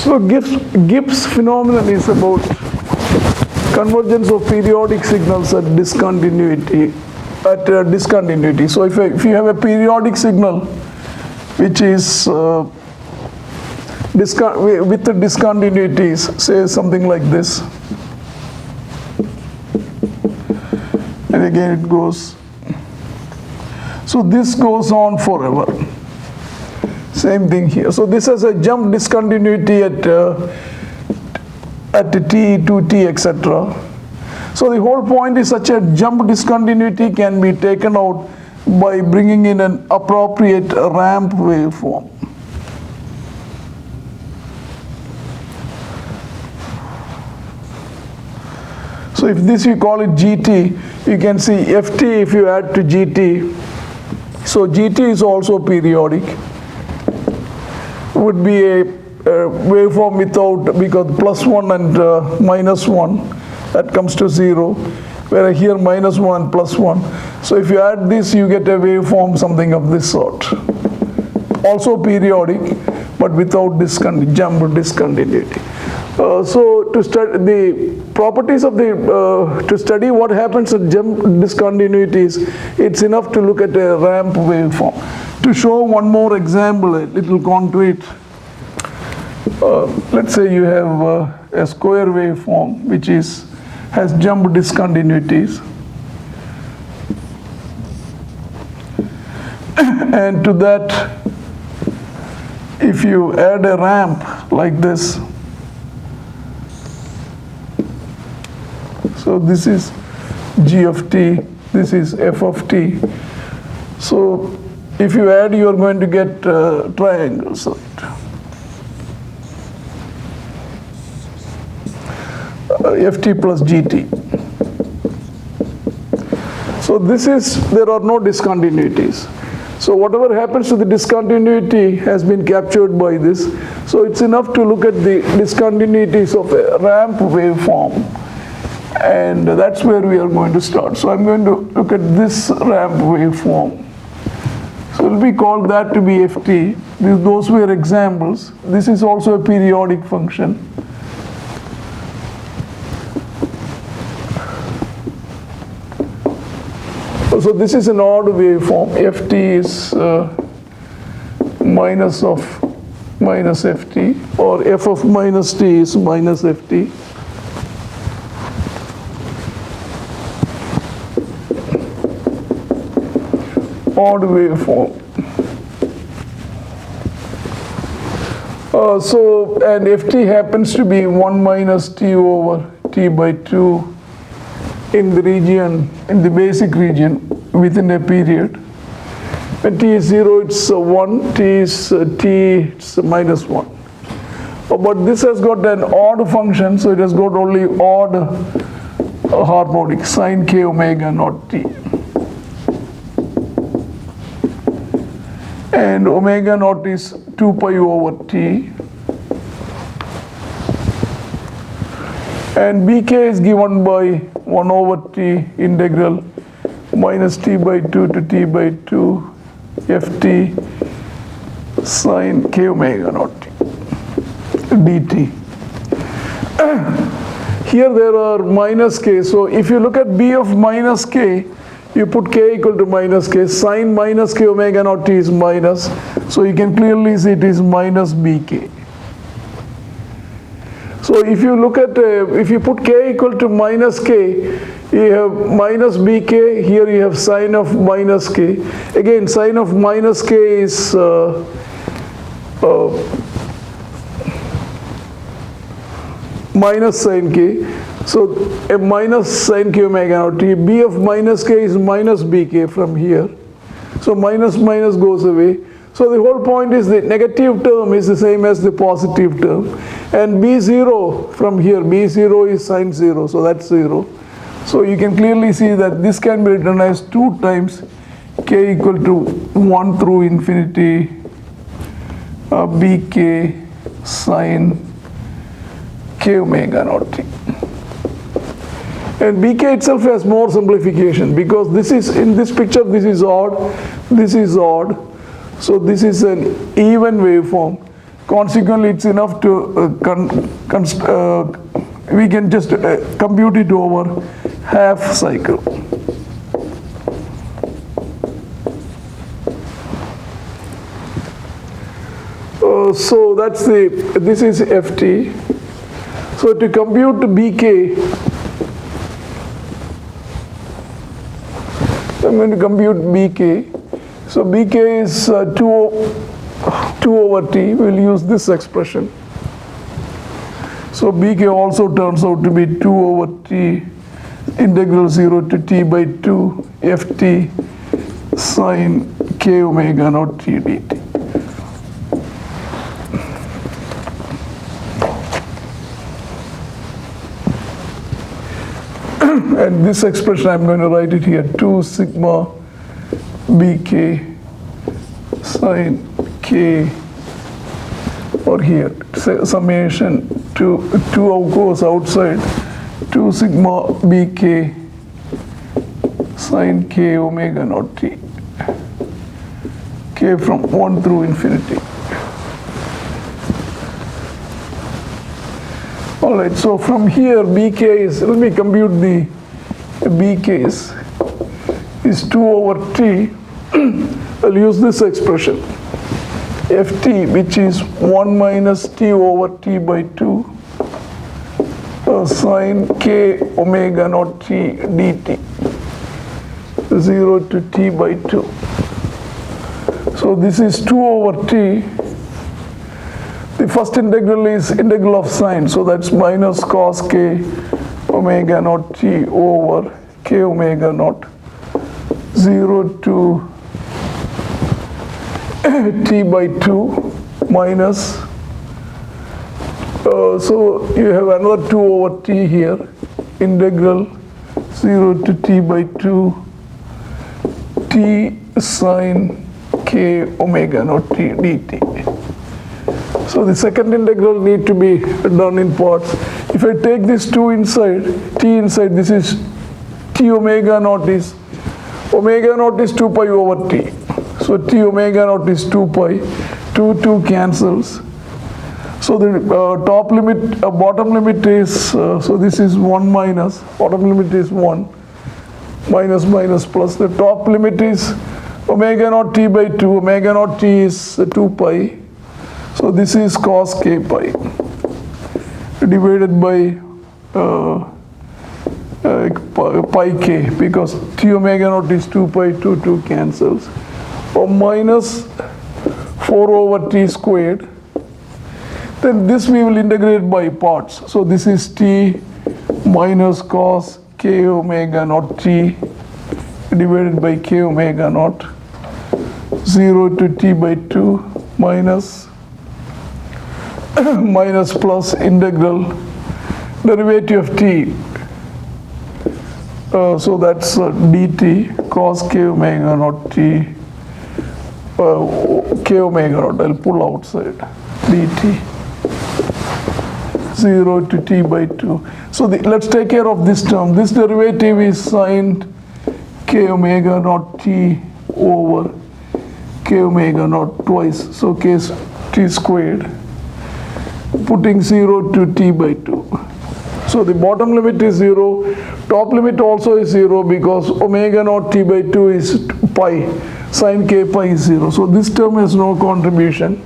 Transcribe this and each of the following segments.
So Gibbs phenomenon is about convergence of periodic signals at discontinuity. So if you have a periodic signal which is with the discontinuities, say something like this, and again it goes. So this goes on forever. Same thing here. So this has a jump discontinuity at t, 2t, etc. So the whole point is such a jump discontinuity can be taken out by bringing in an appropriate ramp waveform. So if this you call it GT, you can see FT if you add to GT. So GT is also periodic. Would be a waveform without, because +1 and -1, that comes to 0, where here -1 and +1. So if you add this, you get a waveform something of this sort. Also periodic, but without jump discontinuity. So to study the properties of to study what happens at jump discontinuities, it's enough to look at a ramp waveform. To show one more example, a little concrete, let's say you have a square waveform which has jump discontinuities, and to that, if you add a ramp like this, so this is g of t, this is f of t. So if you add, you are going to get triangles. Ft plus gt. So there are no discontinuities. So whatever happens to the discontinuity has been captured by this. So it's enough to look at the discontinuities of a ramp waveform. And that's where we are going to start. So I'm going to look at this ramp waveform. So it will be called that to be Ft. Those were examples. This is also a periodic function. So this is an odd waveform. Ft is minus Ft, or f of minus t is minus Ft. Odd waveform. And Ft happens to be 1 minus t over t by 2 in the region, in the basic region within a period. When t is 0, it's 1, it's minus 1. But this has got an odd function, so it has got only odd harmonic, sine k omega naught t. And omega naught is 2 pi over t. And bk is given by 1 over t integral minus t by 2 to t by 2 ft sine k omega naught t dt. Here there are minus k. So if you look at b of minus k, you put k equal to minus k. Sine minus k omega naught t is minus. So you can clearly see it is minus bk. So if you look at, if you put k equal to minus k, you have minus bk, here you have sine of minus k. Again, sine of minus k is minus sine k. So a minus sine k omega naught t. B of minus k is minus bk from here. So minus minus goes away. So the whole point is the negative term is the same as the positive term. And b0 from here, b0 is sine 0, so that's 0. So you can clearly see that this can be written as 2 times k equal to 1 through infinity bk sine k omega naught t. And bk itself has more simplification, because this is, in this picture, this is odd, this is odd. So this is an even waveform. Consequently, it's enough to we can just compute it over half cycle. So that's this is Ft. So to compute Bk, I'm going to compute Bk. So Bk is 2 over T. We'll use this expression. So Bk also turns out to be 2 over T integral 0 to T by 2 Ft sine k omega naught T dt. And this expression, I'm going to write it here, 2 sigma Bk sine k, or here, summation 2 goes outside, 2 sigma Bk sine k omega naught T, k from 1 through infinity. All right, so from here, Bk is, let me compute the Bk is 2 over T. I'll use this expression, Ft, which is 1 minus T over T by 2 sine k omega naught T dt, 0 to T by 2. So this is 2 over T. The first integral is integral of sine, so that's minus cos k omega naught T over k omega naught 0 to T by 2 minus, so you have another 2 over T here, integral 0 to T by 2 T sine k omega naught T dt. So the second integral need to be done in parts. If I take this 2 inside, T inside, this is T omega naught is 2 pi over T. So T omega naught is 2 pi, 2 cancels. So the top limit, bottom limit is, so this is 1 minus, bottom limit is 1, minus minus plus. The top limit is omega naught T by 2, omega naught T is 2 pi. So this is cos k pi divided by pi k, because T omega naught is 2 pi, 2 cancels, or minus 4 over T squared. Then this we will integrate by parts. So this is T minus cos k omega naught T divided by k omega naught 0 to T by 2 minus minus plus integral derivative of T. So that's dt cos k omega naught T k omega naught, I'll pull outside, dt 0 to T by 2. So let's take care of this term. This derivative is sine k omega naught T over k omega naught twice. So k is T squared, putting 0 to T by 2. So the bottom limit is 0, top limit also is 0, because omega naught T by 2 is pi, sine k pi is 0. So this term has no contribution.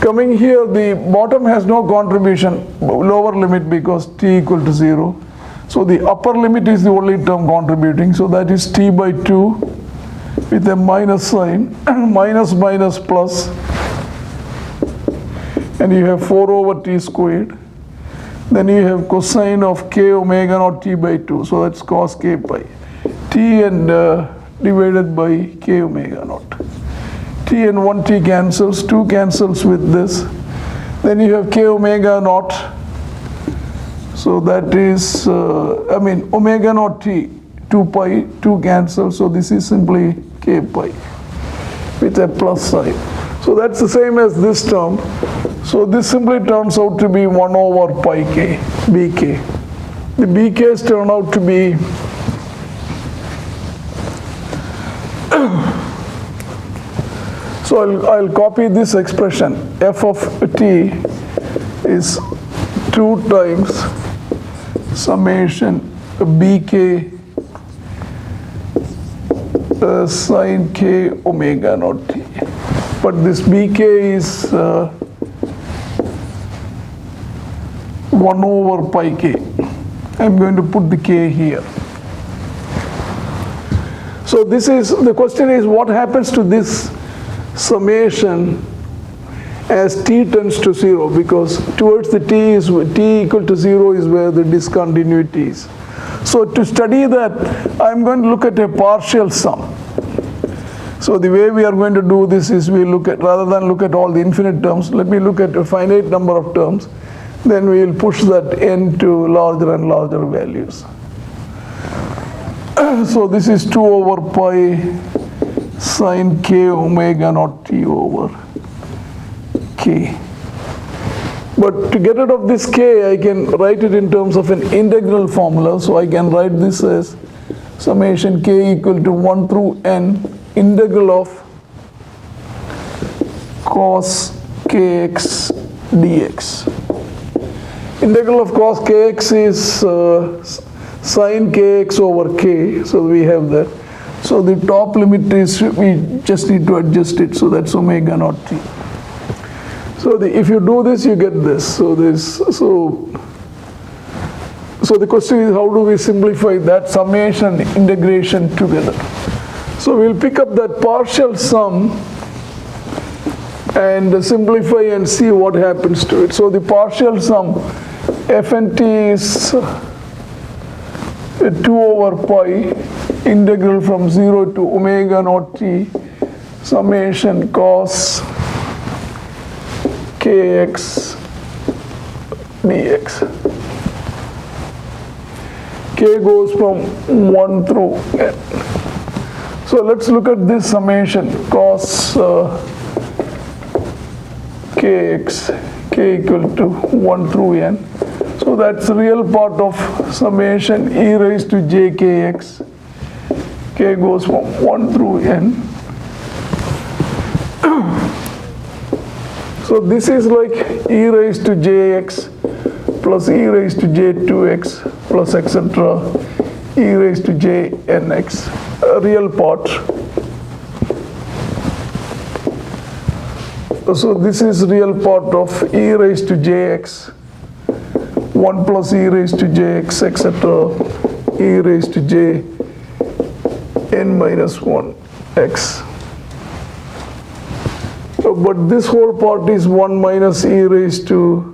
Coming here, the bottom has no contribution, lower limit, because T equal to 0. So the upper limit is the only term contributing, so that is T by 2 with a minus sign, minus minus plus, and you have 4 over T squared. Then you have cosine of k omega naught T by 2, so that's cos k pi. T and divided by k omega naught. T and 1 T cancels, 2 cancels with this. Then you have k omega naught. So that is, omega naught T, 2 pi, 2 cancels, so this is simply k pi with a plus sign. So that's the same as this term. So this simply turns out to be 1 over pi k, bk. The bk's turn out to be So I'll copy this expression. F of t is 2 times summation bk sine k omega naught t. But this bk is 1 over pi k. I'm going to put the k here. So this is, the question is what happens to this summation as t tends to 0, because towards the t equal to 0 is where the discontinuity is. So to study that, I'm going to look at a partial sum. So the way we are going to do this is we look at, rather than look at all the infinite terms, let me look at a finite number of terms, then we will push that n to larger and larger values. So this is 2 over pi sine k omega naught t over k. But to get rid of this k, I can write it in terms of an integral formula. So I can write this as summation k equal to 1 through n integral of cos kx dx. Integral of cos kx is sine kx over k, so we have that. So the top limit is, we just need to adjust it, so that's omega naught t. So if you do this, you get this. So the question is, how do we simplify that summation integration together? So we'll pick up that partial sum and simplify and see what happens to it. So the partial sum fnt is 2 over pi integral from 0 to omega naught t summation cos kx dx. K goes from 1 through n. So let's look at this summation cos kx, k equal to 1 through n. So that's the real part of summation e raised to j kx. K goes from 1 through n. So this is like e raised to jx plus e raised to j2x plus etc. e raised to jnx, a real part. So this is real part of e raised to jx, 1 plus e raised to jx, etc. e raised to j n minus 1 x. But this whole part is 1 minus e raised to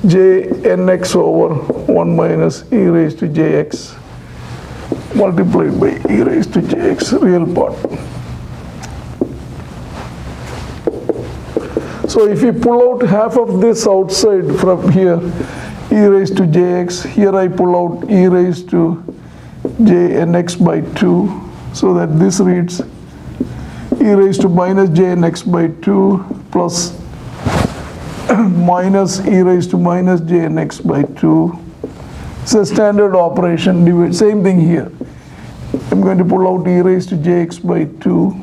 j nx over 1 minus e raised to jx multiplied by e raised to jx, real part. So if you pull out half of this outside from here, e raised to jx, here I pull out e raised to jnx by 2, so that this reads e raised to minus jnx by 2 plus minus e raised to minus jnx by 2. It's a standard operation, same thing here. I'm going to pull out e raised to jx by 2,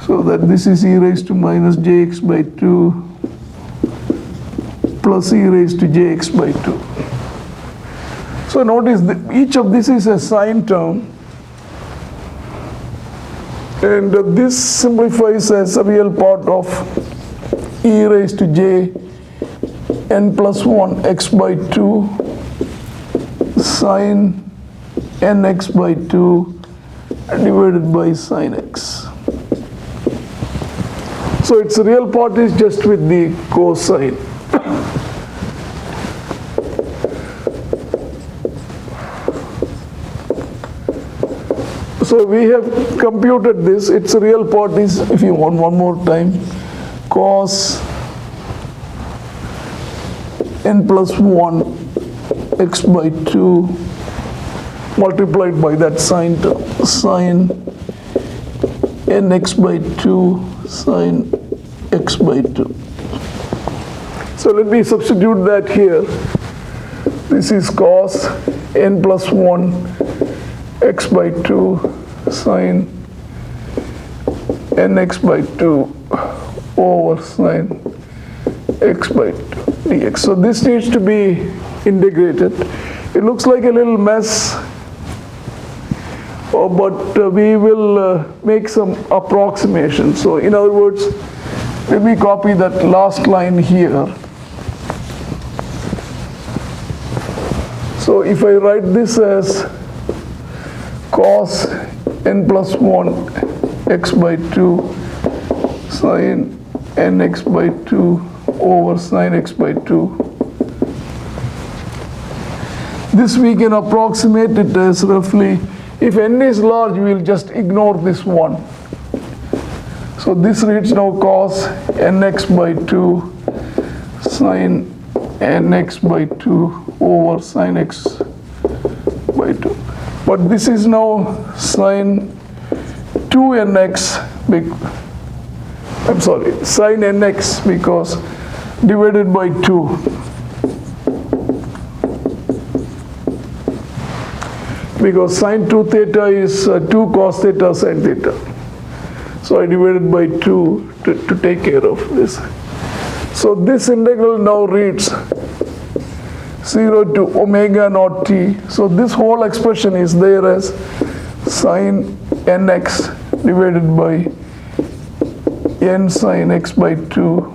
so that this is e raised to minus jx by 2 plus e raised to jx by 2. So notice that each of this is a sine term, and this simplifies as a real part of e raised to j n plus 1 x by 2 sine nx by 2 divided by sine x. So its real part is just with the cosine. So we have computed this. Its real part is, if you want one more time, cos n plus 1 x by 2 multiplied by that sine term, sine nx by 2 sine x by 2. So let me substitute that here. This is cos n plus 1 x by 2 sine nx by 2 over sine x by 2 dx. So this needs to be integrated. It looks like a little mess, but we will make some approximation. So in other words, let me copy that last line here. So if I write this as cos n plus 1 x by 2 sine nx by 2 over sine x by 2. This we can approximate it as roughly, if n is large, we will just ignore this one. So this reads now cos nx by 2 sine nx by 2 over sine x by 2. But this is now sine 2nx, I'm sorry, sine nx, because divided by 2. Because sine 2 theta is 2 cos theta sine theta. So I divided by 2 to take care of this. So this integral now reads 0 to omega naught t. So this whole expression is there as sine nx divided by n sine x by 2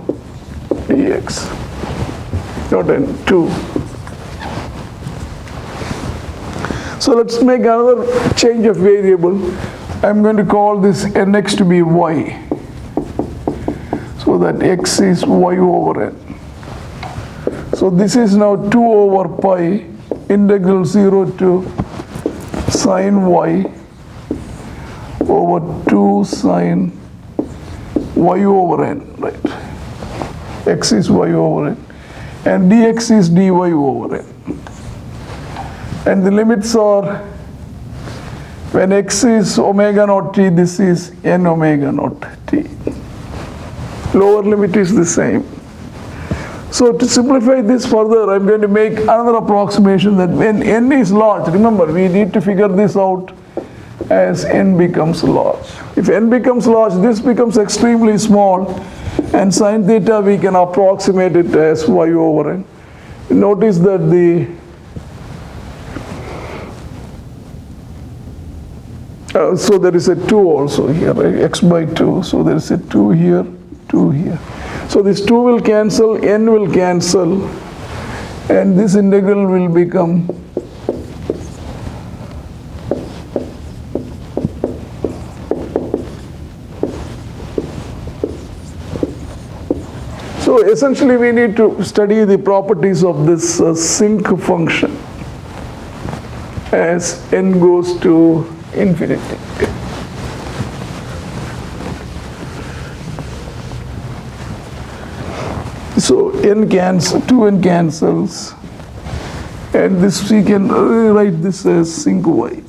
dx, not n, 2. So let's make another change of variable. I'm going to call this nx to be y, so that x is y over n. So this is now 2 over pi integral 0 to sine y over 2 sine y over n, right? X is y over n, and dx is dy over n. And the limits are, when x is omega naught t, this is n omega naught t. Lower limit is the same. So to simplify this further, I'm going to make another approximation that when n is large, remember we need to figure this out as n becomes large. If n becomes large, this becomes extremely small, and sine theta we can approximate it as y over n. Notice that so there is a 2 also here, right? X by 2, so there is a 2 here, 2 here. So this 2 will cancel, n will cancel, and this integral will become so essentially we need to study the properties of this sinc function as n goes to infinity. So n cancels, 2n cancels, and this we can rewrite this as sinc y.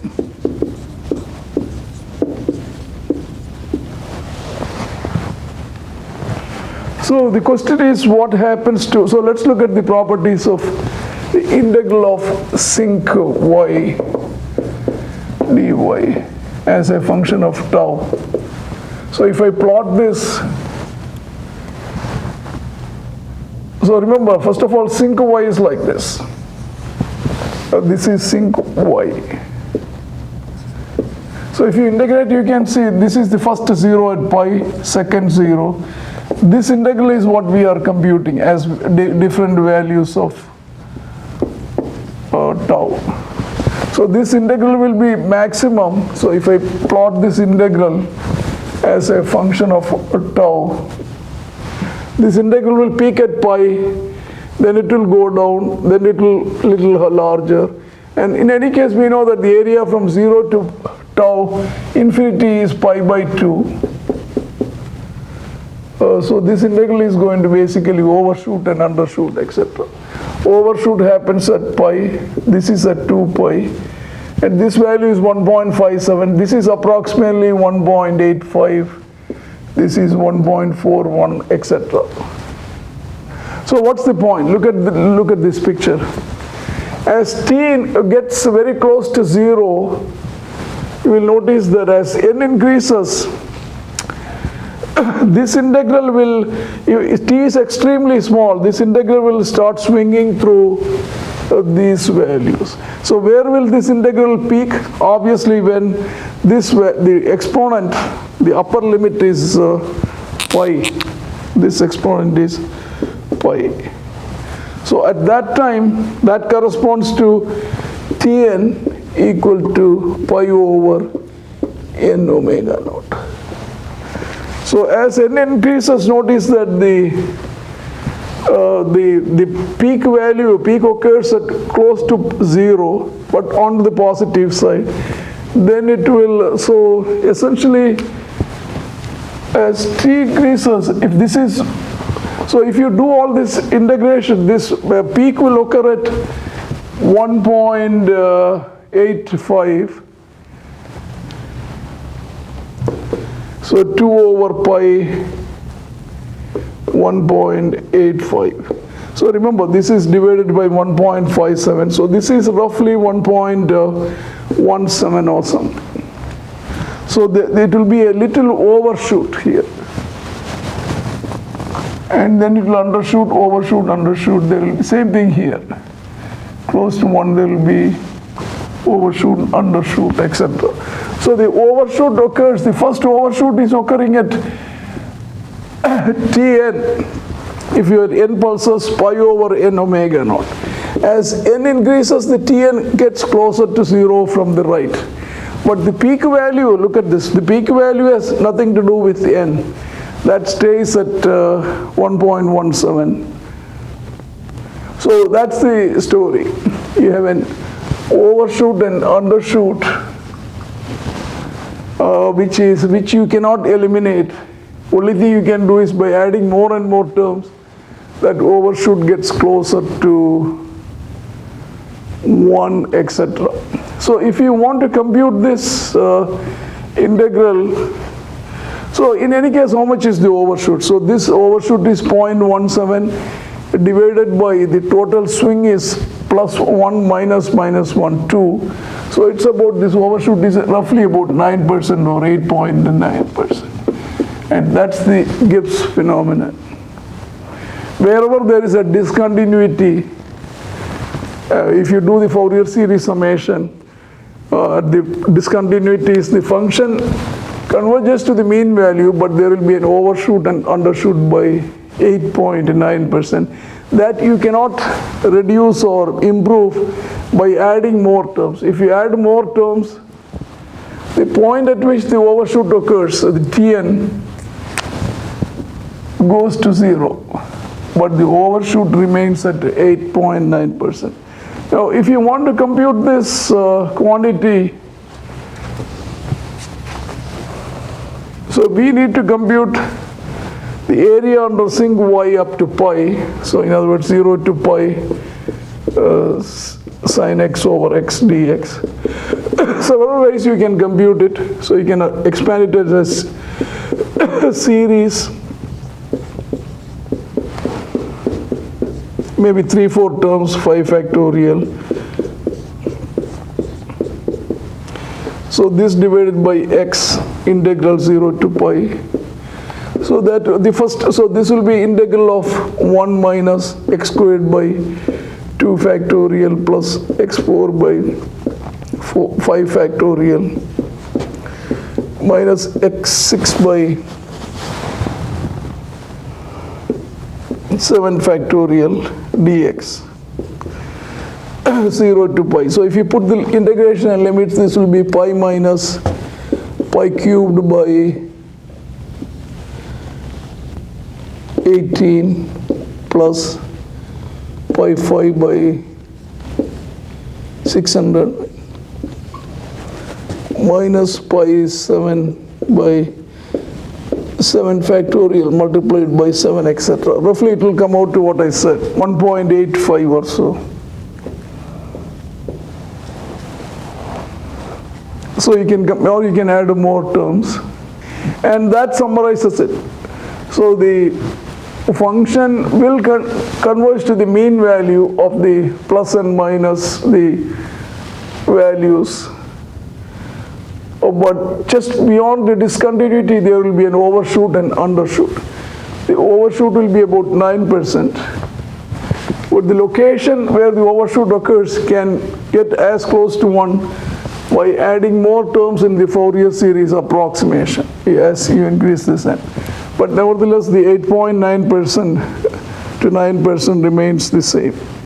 So the question is what happens to, so let's look at the properties of the integral of sinc y dy as a function of tau. So if I plot this, so remember, first of all, sinc y is like this. This is sinc y. So if you integrate, you can see this is the first 0 at pi, second 0. This integral is what we are computing as different values of tau. So this integral will be maximum. So if I plot this integral as a function of tau, this integral will peak at pi, then it will go down, then it will little larger. And in any case, we know that the area from 0 to tau infinity is pi by 2. So this integral is going to basically overshoot and undershoot, etc. Overshoot happens at pi, this is at 2 pi, and this value is 1.57, this is approximately 1.85, this is 1.41, etc. So what's the point? Look at this picture. As t gets very close to 0, you will notice that as n increases, this integral will, if t is extremely small, this integral will start swinging through these values. So where will this integral peak? Obviously when the exponent, the upper limit is pi. This exponent is pi. So at that time, that corresponds to Tn equal to pi over n omega naught. So as n increases, notice that the peak value, peak occurs at close to 0, but on the positive side. Then it will, so essentially, as t increases, if this is, so if you do all this integration, this peak will occur at 1.85. So 2 over pi 1.85. So remember, this is divided by 1.57. So this is roughly 1.17 or something. So it will be a little overshoot here. And then it will undershoot, overshoot, undershoot. There will be same thing here. Close to 1, there will be overshoot, undershoot, etc. So the overshoot occurs, the first overshoot is occurring at Tn, if your n pulses pi over n omega naught. As n increases, the Tn gets closer to 0 from the right. But the peak value, look at this, the peak value has nothing to do with n. That stays at 1.17. So that's the story. You have an overshoot and undershoot, which you cannot eliminate. Only thing you can do is by adding more and more terms, that overshoot gets closer to 1, etc. So if you want to compute this integral, so in any case, how much is the overshoot? So this overshoot is 0.17 divided by the total swing is +1 minus 1, 2. So it's about, this overshoot is roughly about 9% or 8.9%. And that's the Gibbs phenomenon. Wherever there is a discontinuity, if you do the Fourier series summation, the discontinuity is the function converges to the mean value, but there will be an overshoot and undershoot by 8.9%. That you cannot reduce or improve by adding more terms. If you add more terms, the point at which the overshoot occurs, the Tn, goes to 0, but the overshoot remains at 8.9%. Now, if you want to compute this quantity, so we need to compute the area under sink y up to pi. So in other words, 0 to pi sine x over x dx. Several ways you can compute it. So you can expand it as a series, maybe 3-4 terms, 5 factorial. So this divided by x, integral 0 to pi. So that the first, so this will be integral of 1 minus x squared by 2 factorial plus x4 by 5 factorial minus x6 by 7 factorial dx 0 to pi. So if you put the integration and limits, this will be pi minus pi cubed by 18 plus pi 5 by 600 minus pi 7 by 7 factorial multiplied by 7, etc. Roughly it will come out to what I said, 1.85 or so. So you can, or you can add more terms, and that summarizes it. So the function will converge to the mean value of the plus and minus the values but just beyond the discontinuity, there will be an overshoot and undershoot. The overshoot will be about 9%. But the location where the overshoot occurs can get as close to 1 by adding more terms in the Fourier series approximation as you increase this n. But nevertheless, the 8.9% to 9% remains the same.